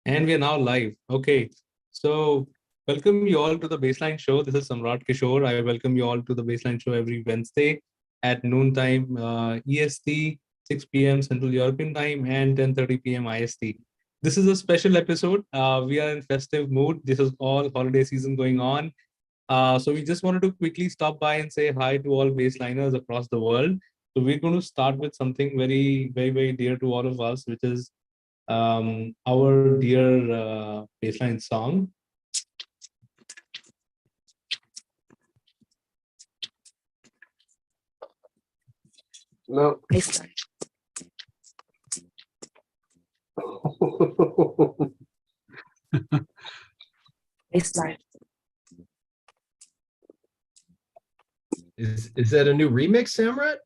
And we are now live. Okay. So, welcome you all to the Baseline Show. This is Samrat Kishore. I welcome you all to the Baseline Show every Wednesday at noontime EST, 6 p.m. Central European Time, and 10:30 p.m. IST. This is a special episode. We are in festive mood. This is all holiday season going on. So, we just wanted to quickly stop by and say hi to all baseliners across the world. So, we're going to start with something very, very, very dear to all of us, which is our dear baseline song. No. Baseline. Is that a new remix, Samrat?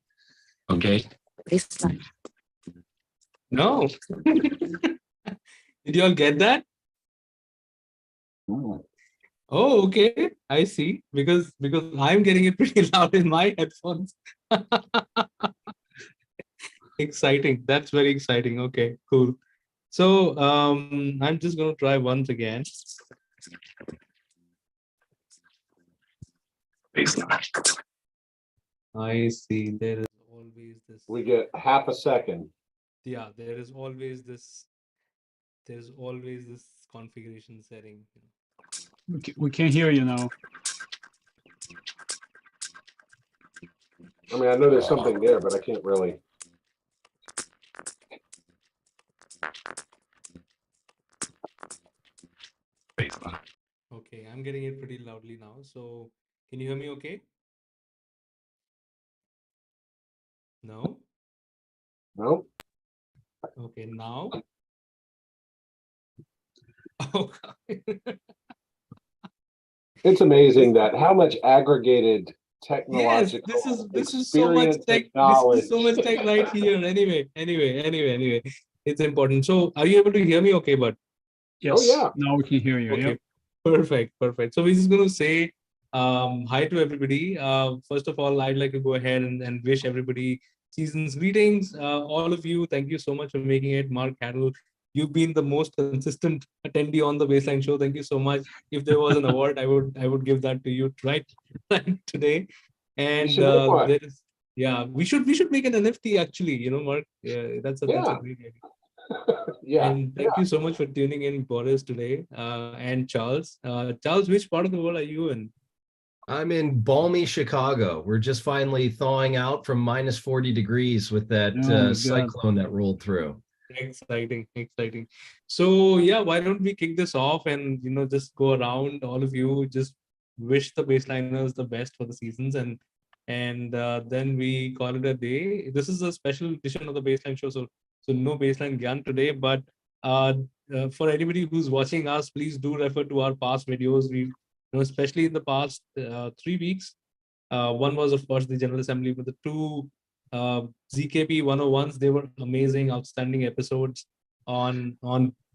Okay. Baseline. No. Did you all get that? Oh, okay. I see. Because I'm getting it pretty loud in my headphones. Exciting. That's very exciting. Okay, cool. So I'm just going to try once again. Baseline. I see. There is always this. We get half a second. Yeah, there is always this. There's always this configuration setting. We can't hear you now. I mean, I know there's something there, but I can't really. Baseline. Okay, I'm getting it pretty loudly now. So can you hear me okay? No? No. Okay, now. Oh, God. It's amazing that how much aggregated Yes, technological this is so much experience, tech. knowledge. This is so much tech right here. Anyway. It's important. So are you able to hear me okay, bud? Yes. yeah. Now we can hear you. Okay, Yep. perfect. So we're just going to say hi to everybody. First of all, I'd like to go ahead and wish everybody season's greetings. All of you, thank you so much for making it. Mark Carroll, you've been the most consistent attendee on the Baseline Show. Thank you so much. If there was an award, I would give that to you right today. And should make one. there is, yeah, we should make an NFT actually. You know, Mark, yeah, that's a Yeah. great idea. Yeah. And thank you so much for tuning in, Boris, today, and Charles. Charles, which part of the world are you in? I'm in balmy Chicago. We're just finally thawing out from minus 40 degrees with that Oh my God. cyclone that rolled through. Exciting. So yeah, why don't we kick this off and just go around, all of you, just wish the baseliners the best for the seasons, and then we call it a day. This is a special edition of the Baseline Show, so no baseline Gyan today, but for anybody who's watching us, please do refer to our past videos. We especially in the past 3 weeks. One was, of course, the General Assembly, but the two ZKP 101s, they were amazing, outstanding episodes on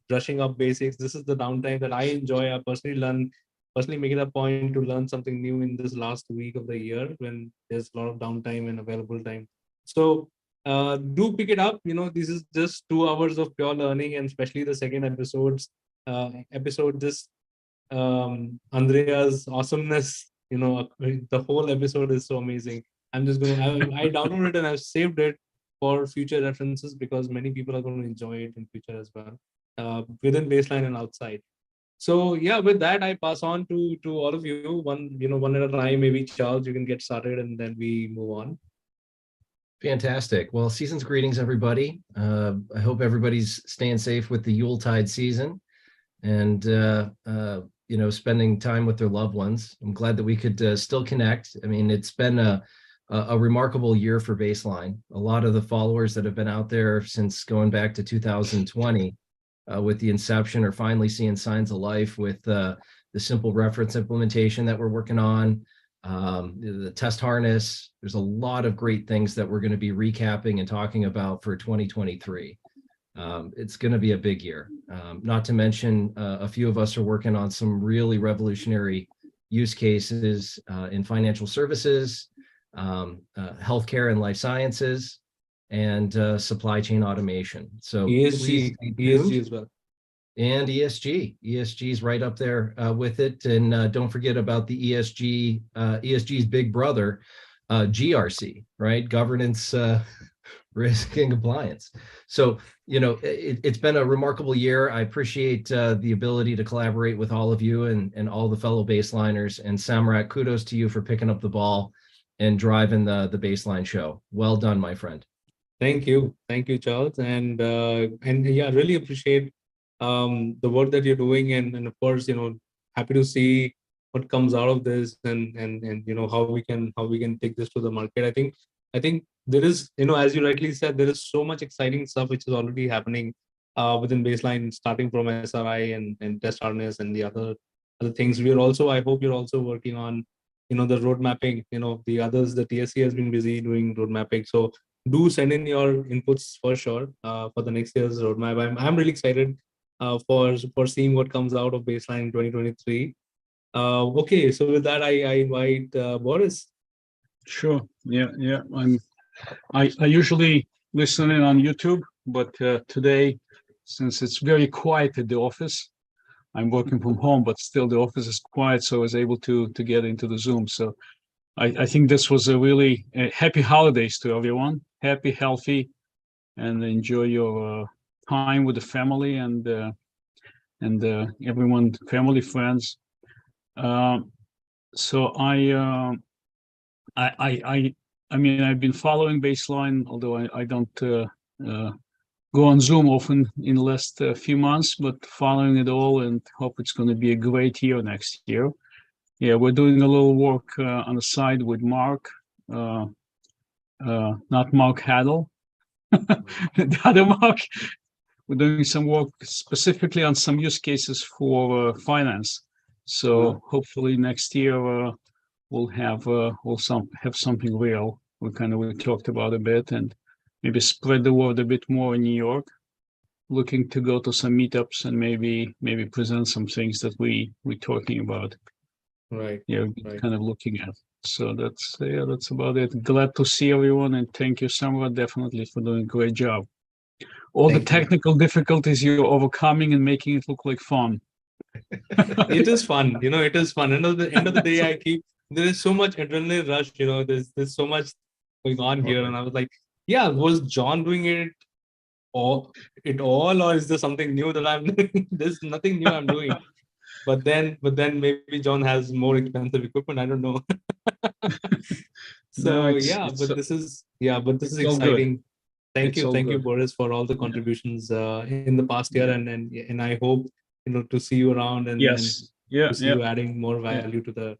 brushing up basics. This is the downtime that I enjoy. I personally make it a point to learn something new in this last week of the year when there's a lot of downtime and available time. So do pick it up. This is just 2 hours of pure learning, and especially the second episode just Andrea's awesomeness. The whole episode is so amazing. I'm just going to, I downloaded it and I've saved it for future references because many people are going to enjoy it in future as well, within baseline and outside. So yeah, with that, I pass on to all of you, one at a time. Maybe Charles, you can get started and then we move on. Fantastic. Well, season's greetings, everybody. I hope everybody's staying safe with the Yuletide season and, spending time with their loved ones. I'm glad that we could still connect. I mean, it's been a remarkable year for Baseline. A lot of the followers that have been out there since going back to 2020 with the inception are finally seeing signs of life with the simple reference implementation that we're working on. The test harness. There's a lot of great things that we're going to be recapping and talking about for 2023. It's going to be a big year. Not to mention, a few of us are working on some really revolutionary use cases in financial services, healthcare and life sciences, and supply chain automation. So ESG as well. and ESG. ESG is right up there with it. And don't forget about the ESG's big brother, GRC, right? Governance, risk and compliance. So, it's been a remarkable year. I appreciate the ability to collaborate with all of you and all the fellow baseliners. And Samrat, kudos to you for picking up the ball and driving the baseline show. Well done, my friend. Thank you, Charles, and yeah, really appreciate the work that you're doing, and of course, happy to see what comes out of this, and how we can take this to the market. I think there is, as you rightly said, there is so much exciting stuff which is already happening within baseline, starting from SRI and test harness and the other things. I hope you're also working on the road mapping. The TSC has been busy doing road mapping, so do send in your inputs for sure for the next year's roadmap. I'm really excited for seeing what comes out of baseline in 2023. Okay, so with that, I invite Boris. Sure. Yeah. I usually listen in on YouTube, but today, since it's very quiet at the office, I'm working from home, but still the office is quiet, so I was able to get into the Zoom. So I think this was a really happy holidays to everyone. Happy, healthy, and enjoy your time with the family and everyone, family, friends. So I mean, I've been following Baseline, although I don't go on Zoom often in the last few months, but following it all and hope it's going to be a great year next year. Yeah, we're doing a little work on the side with Mark, not Mark Haddle, the other Mark. We're doing some work specifically on some use cases for finance. So hopefully next year we'll have something real. We talked about a bit, and maybe spread the word a bit more in New York. Looking to go to some meetups and maybe present some things that we're talking about. Right. Right. Kind of looking at. So that's about it. Glad to see everyone, and thank you, Samra, definitely for doing a great job. All the technical difficulties you're overcoming and making it look like fun. It is fun, it is fun. End of the day, there is so much adrenaline rush, there's so much going on here, and I was like, yeah, was John doing it all, or is there something new that I'm doing? There's nothing new I'm doing. But then maybe John has more expensive equipment. I don't know. So but this is exciting. Thank you, Boris, for all the contributions in the past year, and I hope to see you around and to see you adding more value to the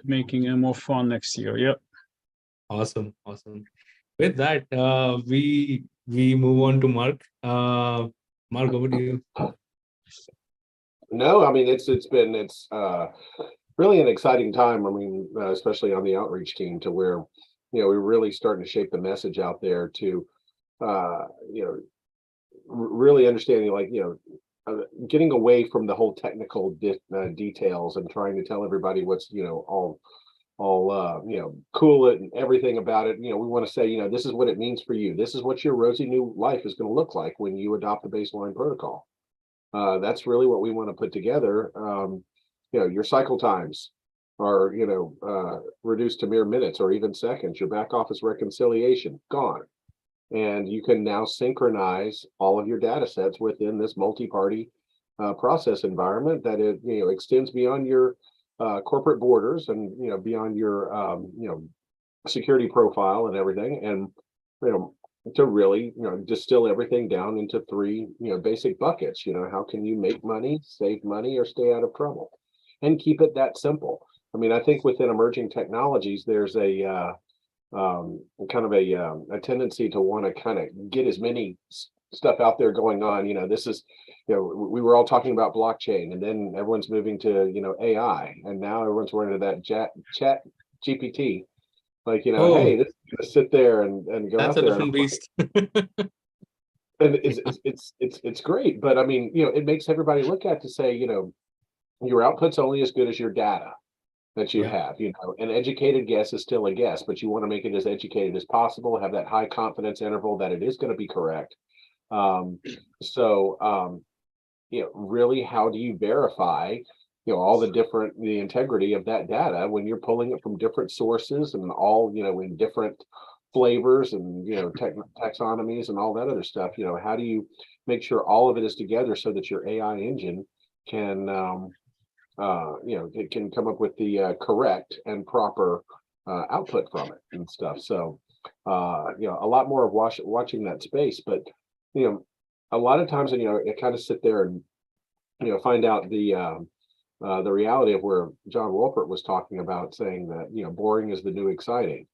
making it more fun next year. Yeah. Awesome. With that, we move on to Mark. Mark, over to you. No, I mean it's really an exciting time. I mean, especially on the outreach team, to where we're really starting to shape the message out there to really understanding, getting away from the whole technical details and trying to tell everybody what's all cool it and everything about it. We want to say, this is what it means for you. This is what your rosy new life is going to look like when you adopt the baseline protocol. That's really what we want to put together. Your cycle times are reduced to mere minutes or even seconds. Your back office reconciliation gone, and you can now synchronize all of your data sets within this multi-party process environment that it extends beyond your corporate borders and beyond your security profile and everything, and to really distill everything down into three basic buckets. How can you make money, save money, or stay out of trouble, and keep it that simple. I mean, I think within emerging technologies there's a kind of a tendency to want to kind of get as many stuff out there going on. This is we were all talking about blockchain, and then everyone's moving to AI, and now everyone's running to that chat GPT. Like, hey, this is gonna sit there and go that's out a there. Different beast. And it's great, but I mean, it makes everybody look at to say, your output's only as good as your data that you have. An educated guess is still a guess, but you want to make it as educated as possible, have that high confidence interval that it is going to be correct. really, how do you verify, all the integrity of that data when you're pulling it from different sources and all, in different flavors and, taxonomies and all that other stuff. How do you make sure all of it is together so that your AI engine can, it can come up with the correct and proper output from it and stuff. So, a lot more of watching that space, but, a lot of times, you kind of sit there and, find out the reality of where John Wolpert was talking about, saying that, boring is the new exciting.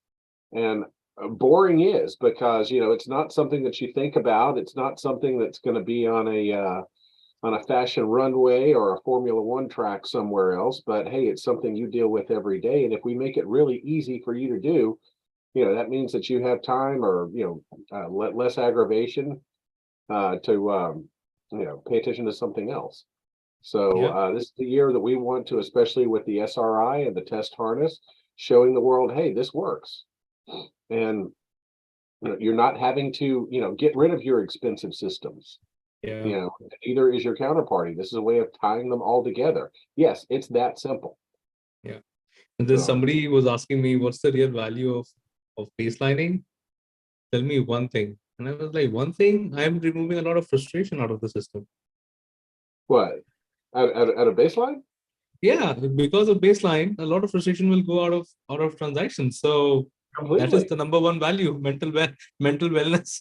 And boring is because, it's not something that you think about. It's not something that's going to be on a fashion runway or a Formula One track somewhere else. But hey, it's something you deal with every day. And if we make it really easy for you to do, that means that you have time or, less aggravation to, pay attention to something else. So Yeah. this is the year that we want to, especially with the SRI and the test harness, showing the world, hey, this works. And you're not having to, get rid of your expensive systems. Yeah. Either is your counterparty. This is a way of tying them all together. Yes, it's that simple. Yeah. And then So, somebody was asking me, what's the real value of baselining? Tell me one thing. And I was like, one thing, I'm removing a lot of frustration out of the system. what? At a baseline? Yeah, because of baseline, a lot of frustration will go out of transactions. So that is Completely. the number one value, mental wellness.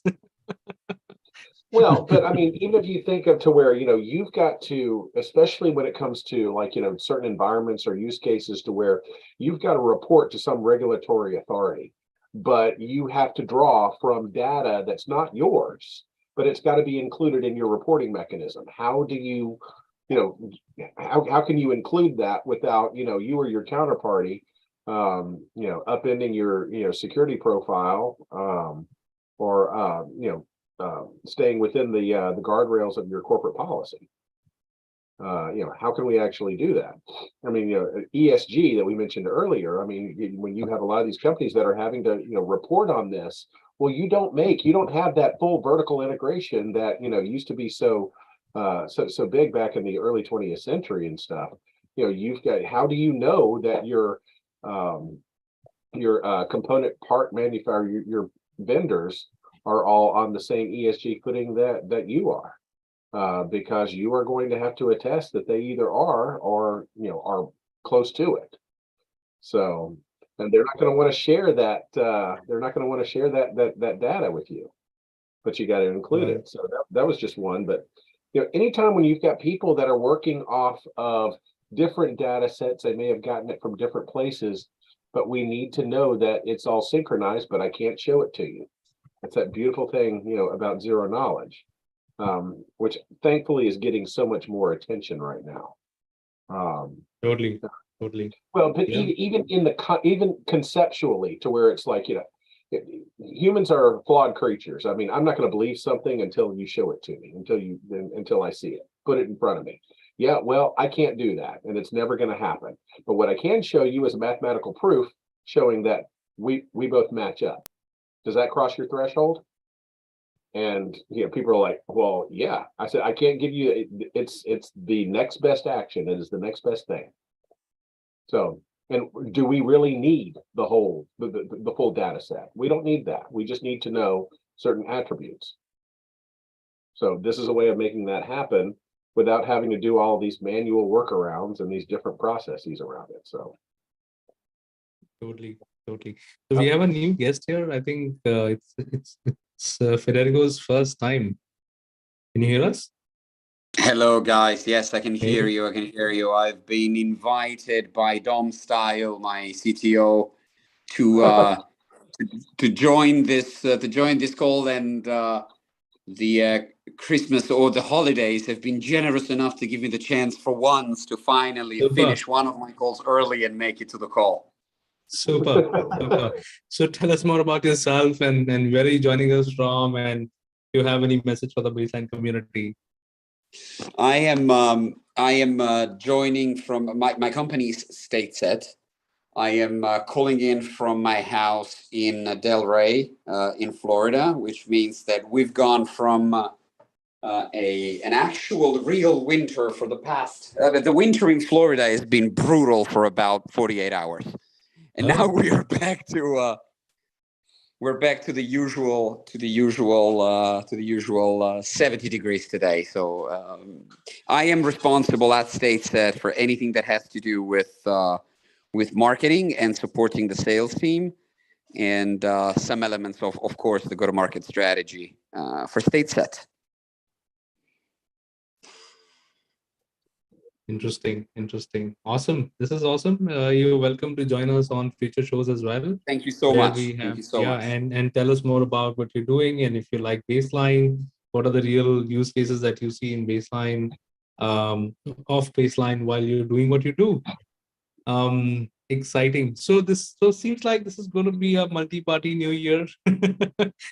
Well, but I mean, even if you think of to where, you've got to, especially when it comes to like, certain environments or use cases to where you've got to report to some regulatory authority, but you have to draw from data that's not yours, but it's got to be included in your reporting mechanism. How do you, how can you include that without, you or your counterparty, upending your, security profile, or, staying within the guardrails of your corporate policy. How can we actually do that? I mean, ESG that we mentioned earlier. I mean, when you have a lot of these companies that are having to, report on this, well, you don't have that full vertical integration that, used to be so big back in the early 20th century and stuff. You've got, how do you know that your component part manufacturer, your vendors are all on the same ESG footing that you are, because you are going to have to attest that they either are or are close to it. So, and they're not going to want to share that. They're not going to want to share that data with you, but you got to include Right. it. So that was just one. But anytime when you've got people that are working off of different data sets, they may have gotten it from different places, but we need to know that it's all synchronized. But I can't show it to you. It's that beautiful thing, about zero knowledge, which thankfully is getting so much more attention right now. Totally. Well, but Yeah. even conceptually, to where it's like, humans are flawed creatures. I mean, I'm not going to believe something until you show it to me, until I see it, put it in front of me. Yeah, well, I can't do that, and it's never going to happen. But what I can show you is a mathematical proof showing that we both match up. Does that cross your threshold? And people are like, well, yeah. I said, I can't give you, it's the next best action. It is the next best thing. So, and do we really need the full data set? We don't need that. We just need to know certain attributes. So this is a way of making that happen without having to do all these manual workarounds and these different processes around it. So Totally. So we have a new guest here. I think it's Federico's first time. Can you hear us? Hello, guys. Yes, I can hear Hey. you. I've been invited by Dom Style, my CTO, to join this call, and the Christmas or the holidays have been generous enough to give me the chance for once to finally Super. finish one of my calls early and make it to the call. Super. So tell us more about yourself and where are you joining us from, and do you have any message for the baseline community? I am joining from my company's StateSet. I am calling in from my house in Del Rey, in Florida, which means that we've gone from an actual real winter for the past. The winter in Florida has been brutal for about 48 hours, and now we are back to the usual 70 degrees today. So I am responsible at Stateside for anything that has to do with marketing and supporting the sales team, and some elements of course, the go-to-market strategy for Stateside. Interesting. Awesome. This is awesome. You're welcome to join us on future shows as well. Thank you so much. Thank you so much. And tell us more about what you're doing, and if you like Baseline, what are the real use cases that you see in Baseline, off Baseline, while you're doing what you do. Exciting. So seems like this is going to be a multi-party new year.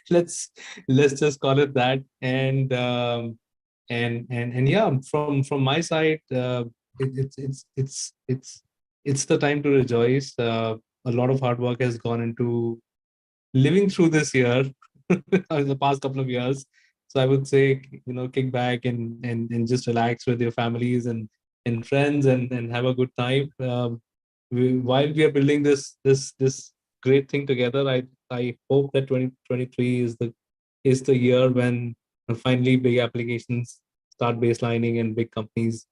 let's just call it that. And yeah, from my side, it's the time to rejoice. A lot of hard work has gone into living through this year, the past couple of years. So I would say, kick back and just relax with your families and friends and have a good time. While we are building this great thing together, I hope that 2023 is the year when finally big applications start baselining and big companies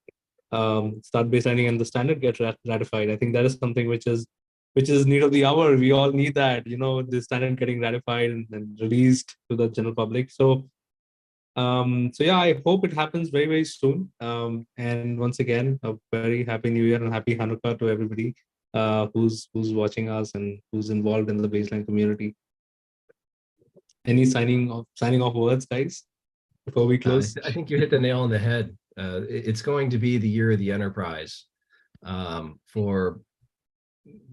start baselining and the standard gets ratified. I think that is something which is need of the hour. We all need that, the standard getting ratified and released to the general public. So yeah, I hope it happens very, very soon. And once again, a very happy New Year and happy Hanukkah to everybody who's watching us and who's involved in the baseline community. Any signing off words, guys, before we close? I think you hit the nail on the head. It's going to be the year of the enterprise for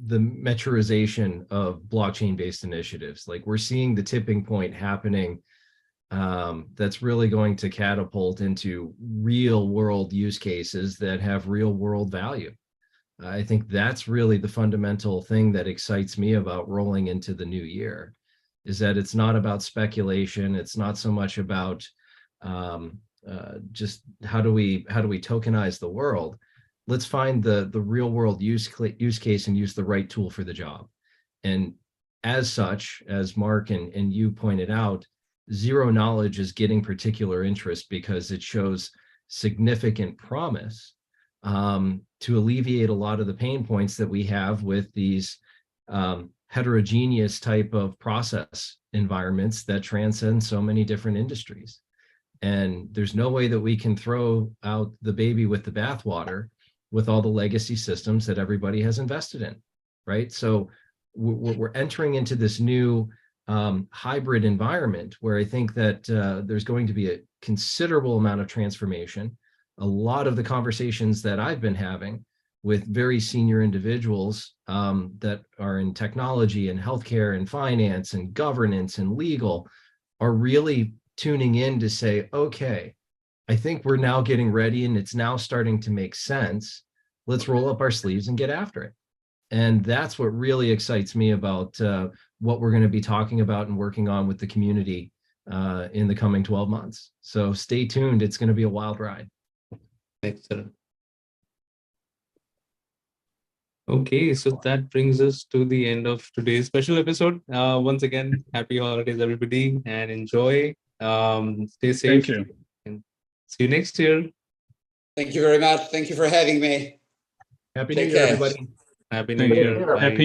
the maturization of blockchain-based initiatives. Like, we're seeing the tipping point happening that's really going to catapult into real world use cases that have real world value. I think that's really the fundamental thing that excites me about rolling into the new year, is that it's not about speculation. It's not so much about just how do we tokenize the world. Let's find the real world use case and use the right tool for the job. And as such, as Mark and you pointed out, zero knowledge is getting particular interest because it shows significant promise to alleviate a lot of the pain points that we have with these heterogeneous type of process environments that transcend so many different industries. And there's no way that we can throw out the baby with the bathwater with all the legacy systems that everybody has invested in, right? So we're entering into this new hybrid environment where I think that there's going to be a considerable amount of transformation. A lot of the conversations that I've been having with very senior individuals that are in technology and healthcare and finance and governance and legal are really tuning in to say, okay, I think we're now getting ready and it's now starting to make sense. Let's roll up our sleeves and get after it. And that's what really excites me about what we're going to be talking about and working on with the community in the coming 12 months. So stay tuned. It's going to be a wild ride. Excellent. Okay, so that brings us to the end of today's special episode. Once again, happy holidays, everybody, and enjoy. Stay safe. Thank you. And see you next year. Thank you very much. Thank you for having me. Happy Take New Year, care. everybody. Happy New Thank Year. you. Bye. Happy